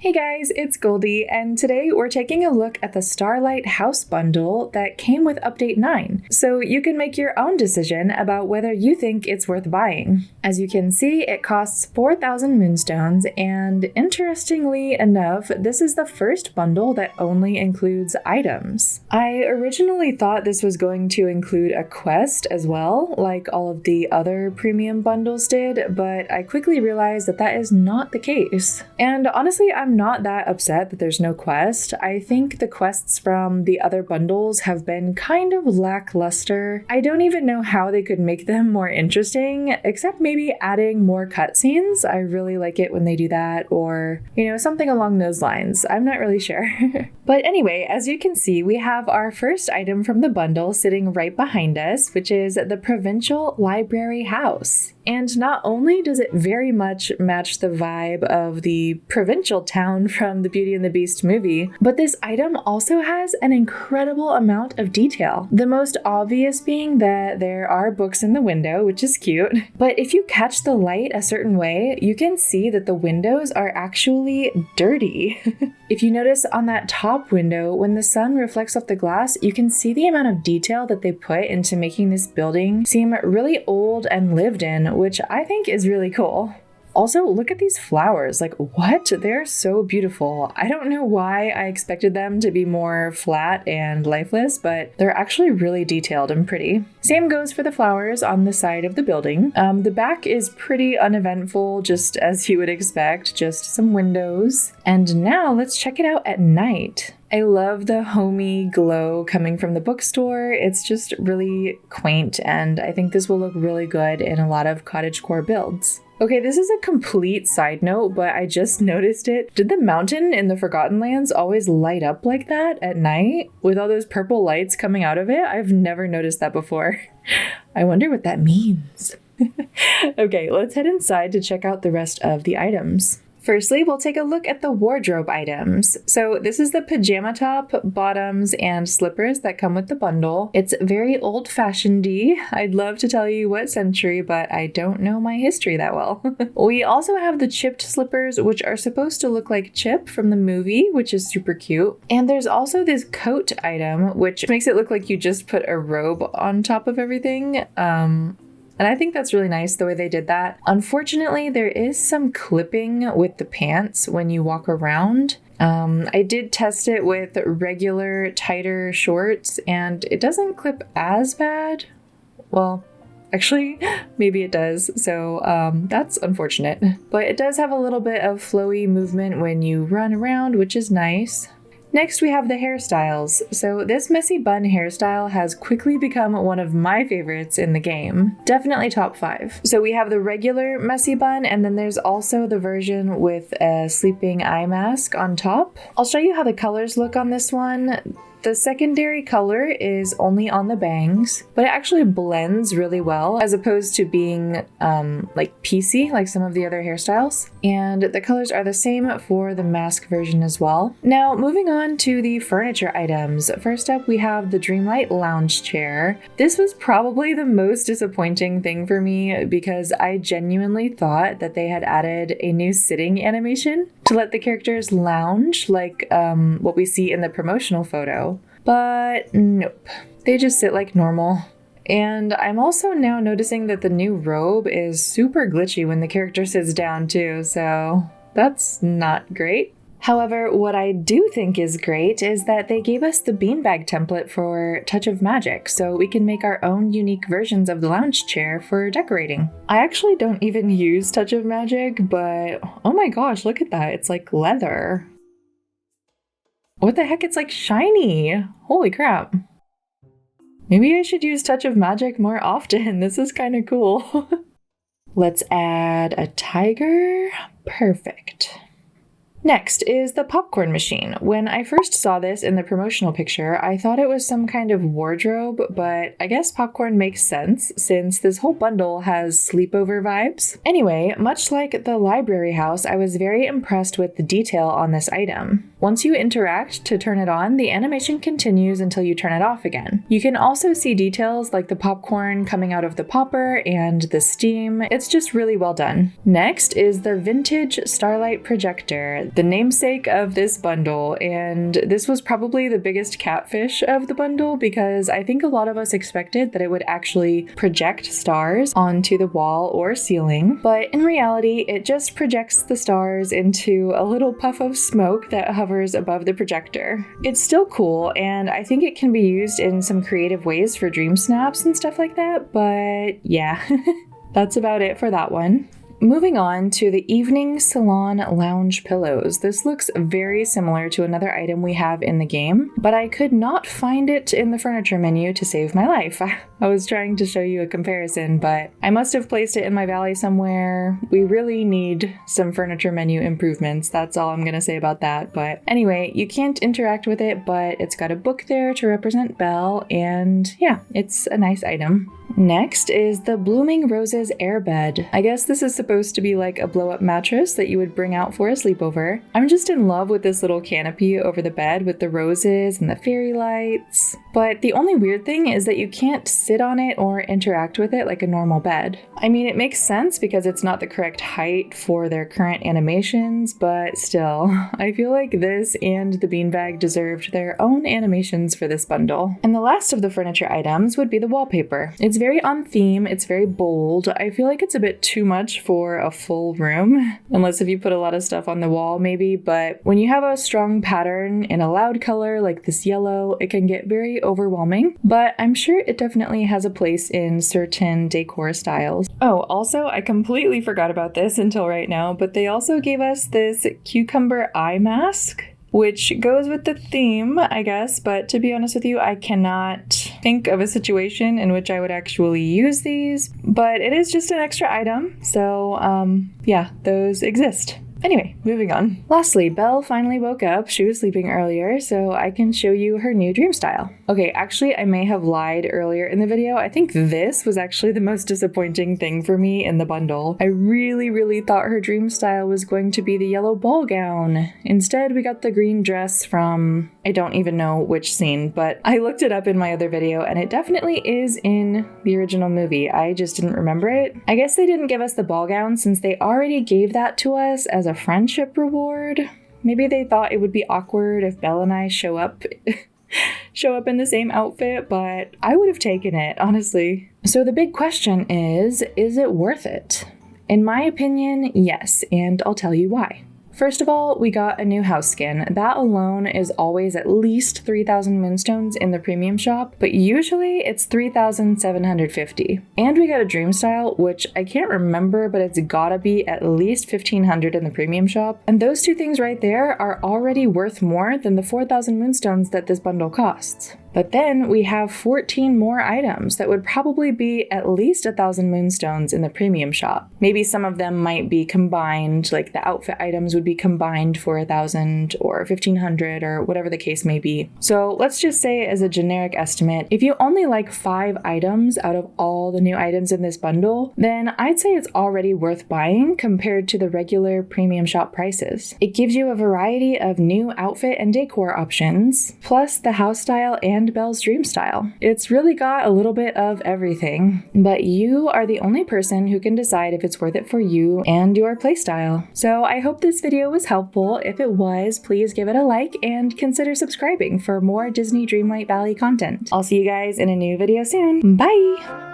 Hey guys, it's Goldie, and today we're taking a look at the Starlight House Bundle that came with Update 9, so you can make your own decision about whether you think it's worth buying. As you can see, it costs 4,000 moonstones, and interestingly enough, this is the first bundle that only includes items. I originally thought this was going to include a quest as well, like all of the other premium bundles did, but I quickly realized that that is not the case. And honestly, I'm not that upset that there's no quest. I think the quests from the other bundles have been kind of lackluster. I don't even know how they could make them more interesting, except maybe adding more cutscenes. I really like it when they do that, or, something along those lines. I'm not really sure. But anyway, as you can see, we have our first item from the bundle sitting right behind us, which is the Provincial Library house. And not only does it very much match the vibe of the provincial town from the Beauty and the Beast movie, but this item also has an incredible amount of detail. The most obvious being that there are books in the window, which is cute. But if you catch the light a certain way, you can see that the windows are actually dirty. If you notice on that top window, when the sun reflects off the glass, you can see the amount of detail that they put into making this building seem really old and lived in, which I think is really cool. Also, look at these flowers. Like, what? They're so beautiful. I don't know why I expected them to be more flat and lifeless, but they're actually really detailed and pretty. Same goes for the flowers on the side of the building. The back is pretty uneventful, just as you would expect, just some windows. And now let's check it out at night. I love the homey glow coming from the bookstore. It's just really quaint, and I think this will look really good in a lot of cottagecore builds. Okay, this is a complete side note, but I just noticed it. Did the mountain in the Forgotten Lands always light up like that at night with all those purple lights coming out of it? I've never noticed that before. I wonder what that means. Okay, let's head inside to check out the rest of the items. Firstly, we'll take a look at the wardrobe items. So this is the pajama top, bottoms, and slippers that come with the bundle. It's very old-fashioned-y. I'd love to tell you what century, but I don't know my history that well. We also have the chipped slippers, which are supposed to look like Chip from the movie, which is super cute. And there's also this coat item, which makes it look like you just put a robe on top of everything. And I think that's really nice the way they did that. Unfortunately, there is some clipping with the pants when you walk around. I did test it with regular, tighter shorts, and it doesn't clip as bad. Well, actually, maybe it does, so that's unfortunate. But it does have a little bit of flowy movement when you run around, which is nice. Next, we have the hairstyles. So this messy bun hairstyle has quickly become one of my favorites in the game. Definitely top 5. So we have the regular messy bun, and then there's also the version with a sleeping eye mask on top. I'll show you how the colors look on this one. The secondary color is only on the bangs, but it actually blends really well as opposed to being like piecey like some of the other hairstyles. And the colors are the same for the mask version as well. Now, moving on to the furniture items. First up, we have the Dreamlight lounge chair. This was probably the most disappointing thing for me because I genuinely thought that they had added a new sitting animation to let the characters lounge like what we see in the promotional photo. But nope, they just sit like normal. And I'm also now noticing that the new robe is super glitchy when the character sits down too, so that's not great. However, what I do think is great is that they gave us the beanbag template for Touch of Magic, so we can make our own unique versions of the lounge chair for decorating. I actually don't even use Touch of Magic, but oh my gosh, look at that, it's like leather. What the heck? It's like shiny. Holy crap. Maybe I should use Touch of Magic more often. This is kind of cool. Let's add a tiger. Perfect. Next is the popcorn machine. When I first saw this in the promotional picture, I thought it was some kind of wardrobe, but I guess popcorn makes sense since this whole bundle has sleepover vibes. Anyway, much like the library house, I was very impressed with the detail on this item. Once you interact to turn it on, the animation continues until you turn it off again. You can also see details like the popcorn coming out of the popper and the steam. It's just really well done. Next is the vintage Starlight projector, the namesake of this bundle, and this was probably the biggest catfish of the bundle because I think a lot of us expected that it would actually project stars onto the wall or ceiling, but in reality it just projects the stars into a little puff of smoke that hovers above the projector. It's still cool, and I think it can be used in some creative ways for dream snaps and stuff like that, but yeah, that's about it for that one. Moving on to the evening salon lounge pillows. This looks very similar to another item we have in the game, but I could not find it in the furniture menu to save my life. I was trying to show you a comparison, but I must have placed it in my valley somewhere. We really need some furniture menu improvements. That's all I'm gonna say about that. But anyway, you can't interact with it, but it's got a book there to represent Belle, and yeah, it's a nice item. Next is the Blooming Roses airbed. I guess this is supposed to be like a blow-up mattress that you would bring out for a sleepover. I'm just in love with this little canopy over the bed with the roses and the fairy lights. But the only weird thing is that you can't sit on it or interact with it like a normal bed. I mean, it makes sense because it's not the correct height for their current animations, but still, I feel like this and the beanbag deserved their own animations for this bundle. And the last of the furniture items would be the wallpaper. It's very on theme, it's very bold. I feel like it's a bit too much for a full room, unless if you put a lot of stuff on the wall maybe, but when you have a strong pattern in a loud color like this yellow, it can get very overwhelming, but I'm sure it definitely has a place in certain decor styles. Oh, also, I completely forgot about this until right now, but they also gave us this cucumber eye mask, which goes with the theme, I guess, but to be honest with you, I cannot think of a situation in which I would actually use these, but it is just an extra item, so yeah, those exist. Anyway, moving on. Lastly, Belle finally woke up. She was sleeping earlier, so I can show you her new dream style. Okay, actually, I may have lied earlier in the video. I think this was actually the most disappointing thing for me in the bundle. I really thought her dream style was going to be the yellow ball gown. Instead, we got the green dress from, I don't even know which scene, but I looked it up in my other video, and it definitely is in the original movie. I just didn't remember it. I guess they didn't give us the ball gown since they already gave that to us as a friendship reward. Maybe they thought it would be awkward if Belle and I show up in the same outfit, but I would have taken it, honestly. So the big question is it worth it? In my opinion, yes, and I'll tell you why. First of all, we got a new house skin. That alone is always at least 3,000 moonstones in the premium shop, but usually it's 3,750. And we got a dream style, which I can't remember, but it's gotta be at least 1,500 in the premium shop. And those two things right there are already worth more than the 4,000 moonstones that this bundle costs. But then we have 14 more items that would probably be at least 1,000 moonstones in the premium shop. Maybe some of them might be combined, like the outfit items would be combined for 1,000 or 1,500 or whatever the case may be. So let's just say as a generic estimate, if you only like 5 items out of all the new items in this bundle, then I'd say it's already worth buying compared to the regular premium shop prices. It gives you a variety of new outfit and decor options, plus the house style and Belle's dream style. It's really got a little bit of everything, but you are the only person who can decide if it's worth it for you and your playstyle. So I hope this video was helpful. If it was, please give it a like and consider subscribing for more Disney Dreamlight Valley content. I'll see you guys in a new video soon. Bye!